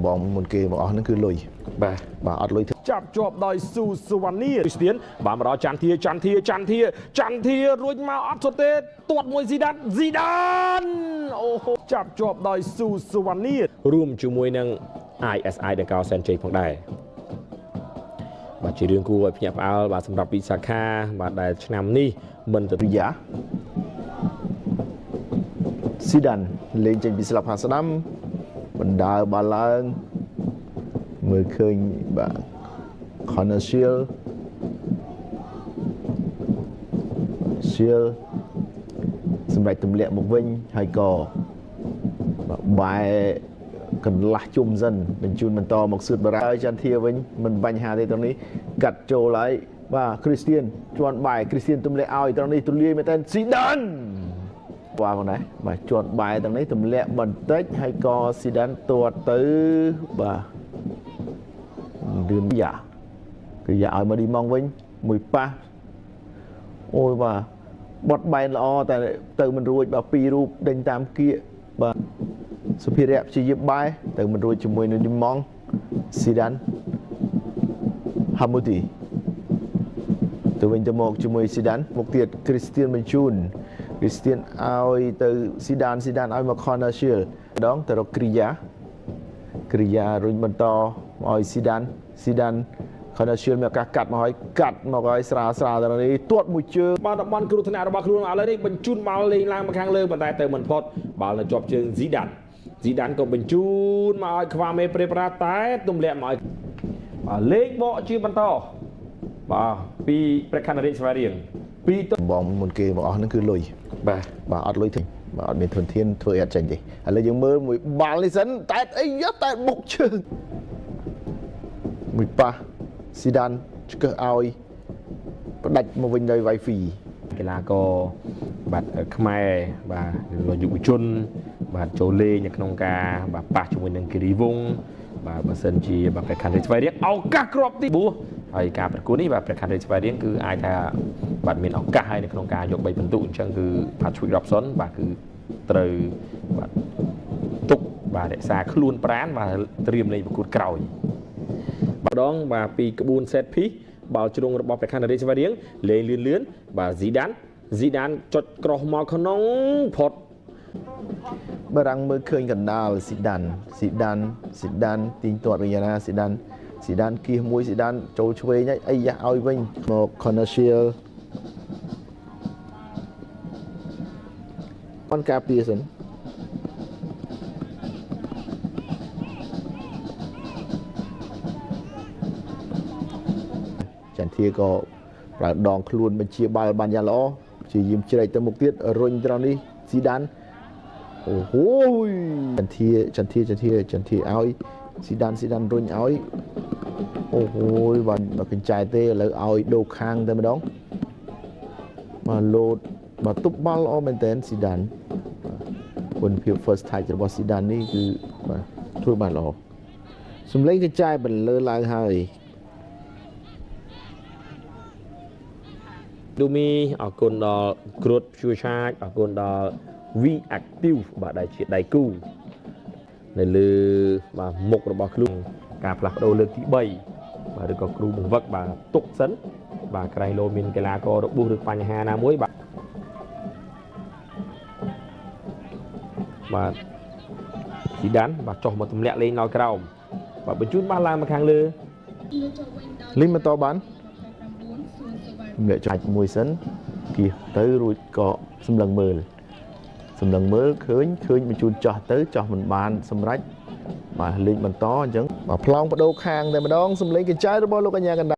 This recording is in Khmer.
បងមុនគេមកអស់ហ្នឹងគឺលុយបាទអត់លុយចាប់ជាប់ដោយស៊ូស៊ូវ៉ានីគ្រីស្ទៀនបាទមកដល់ច័ន្ទធារួចមកអត់សុទ្ធទេទាត់មួយស៊ីដានអូហូចាប់ជាប់ដោយស៊ូស៊ូវ៉ានីរួមជាមួយនឹង ISI ដកោសែនជ័យផងដែរបាទជារឿងគួរឲ្យភ្ញាក់ផ្អើលបាទសម្រាប់វិសាខាបាទដែលឆ្នាំនេះមិនទៅយ៉ាស៊ីដានលេងចេញពីស្លាប់ហាស្ដាំបណ្ដើរបាល់ឡើងមើលឃើញបាទ Connor Shield សម្រាប់ទម្លាក់មកវិញហើយក៏បែរកន្លះជុំសិនបញ្ជូនបន្តមកសឿតបារ៉ាចន្ទធាវិញមិនបញ្ហាទេត្រង់នេះកាត់ចូលហើយបាទគ្រីស្ទៀនជាន់បែរគ្រីស្ទៀនទម្លាក់ឲ្យត្រង់នេះទូលាយមែនតើស៊ីដានបាទបងណាបាទជាន់បែរត្រង់នេះទម្លាក់បន្តិចហើយក៏ស៊ីដានទាត់ទៅបាទឌឿនយ៉ាគឺយ៉ាឲ្យមកឌីម៉ងវិញមួយប៉ះអូយបាទបត់បែនល្អតែទៅមិនរួចបាទពីររូបដេញតាមគៀកបាទសុភិរៈព្យាយាមបែរទៅមិនរួចជាមួយនឹងឌីម៉ងស៊ីដានហាមូទីទៅវិញទៅមកជាមួយស៊ីដានមកទៀតគ្រីស្ទៀនបញ្ជូនគ្រីស្ទៀនឲ្យទៅស៊ីដានឲ្យមក Connor Shield ម្ដងទៅរកគ្រីយ៉ារុញបន្តឲ្យស៊ីដានConnor Shield មានឱកាសកាត់មកឲ្យស្រាលដល់នេះទាត់មួយជើងបានតំបន់គ្រោះថ្នាក់របស់ខ្លួនឥឡូវនេះបញ្ជូនបាល់លេងឡើងមកខាងលើប៉ុន្តែទៅមិនផុតបាល់នៅជាប់ជើងស៊ីដានក៏បញ្ជូនមកឲ្យខ្វាមេប្រេប្រាតែទម្លាក់មកឲ្យបាទលេងបកជាបន្តបាទពីព្រះខ័នរាជស្វារៀងពីបងមុនគេមកអស់ហ្នឹងគឺលុយបាទអត់លុយទេបាទអត់មានធនធានធ្វើអីអត់ចេញទេឥឡូវយើងមើលមួយបាល់នេះសិនតែអីតែបុកជើងមួយប៉ះស៊ីដានឆ្កឹះឲ្យផ្ដាច់មកវិញដោយ Wi-Fi កីឡាករបាទខ្មែរបាទយុវជនបាទចូលលេងនៅក្នុងការបាទប៉ះជាមួយនឹងគិរីវង្សបាទបើសិនជាបាទព្រះខ័នរាជស្វារៀងឱកាសគ្រាប់ទីបួសហើយការប្រកួតនេះបាទព្រះខ័នរាជស្វារៀងគឺអាចថាបាទមានឱកាសហើយនៅក្នុងការយក3ពិន្ទុអញ្ចឹងគឺ Patrick Robson បាទគឺត្រូវបាទទុកបាទរក្សាខ្លួនប្រាណបាទត្រៀមលេងប្រកួតក្រោយម្ដងបាទពីក្បួន set piece បាល់ជ្រុងរបស់ព្រះខ័នរាជស្វារៀងលេងលឿនបាទស៊ីដានចុចក្រោះមកក្នុងផុតបារាំងមើលឃើញកណ្ដាលស៊ីដានទីងទាត់វិញណាស៊ីដានគៀសមួយស៊ីដានចូលឆ្វេងអីយ៉ាឲ្យវិញមក Connor Shield បានការពារសិនចន្ទធាក៏ប្រើដងខ្លួនបញ្ជាបាល់បានយ៉ាងល្អជាយាមជ្រែកទៅមុខទៀតរុញត្រង់នេះស៊ីដានអូហូយចន្ទធាឲ្យស៊ីដានរុញឲ្យអូហូយបាទកញ្ចែទេឥឡូវឲ្យដូរខាងតែម្ដងមកលោតបាទទប់បាល់ល្អមែនតើស៊ីដានគុណភាព first touch របស់ស៊ីដាននេះគឺបាទធ្វើបានល្អសម្លេងកញ្ចែបន្លឺឡើងហើយឌូមីអរគុណដល់គ្រុតជួយឆាចអរគុណដល់ V Active បាទដែលជាដៃគូនៅលើបាទមុខរបស់ខ្លួនការផ្លាស់ប្ដូរលើកទី3បាទឬក៏គ្រូបង្វឹកបាទទុកសិនបាទក្រៃលោមានកីឡាកររបួសឬបញ្ហាណាមួយបាទស៊ីដានបាទចុះមកទម្លាក់លេងដល់ក្រោមបាទបញ្ជូនបាល់ឡើងមកខាងលើលេងបន្តបានអ្នកចាច់មួយសិនគៀសទៅរួចក៏សម្លឹងមើលឃើញបញ្ជូនចោះទៅចោះមិនបានសម្រេចបាទលេងបន្តអញ្ចឹងបាទប្លង់បដូរខាងតែម្ដងសម្លេងកញ្ចែរបស់លោកកញ្ញាកណ្ដាល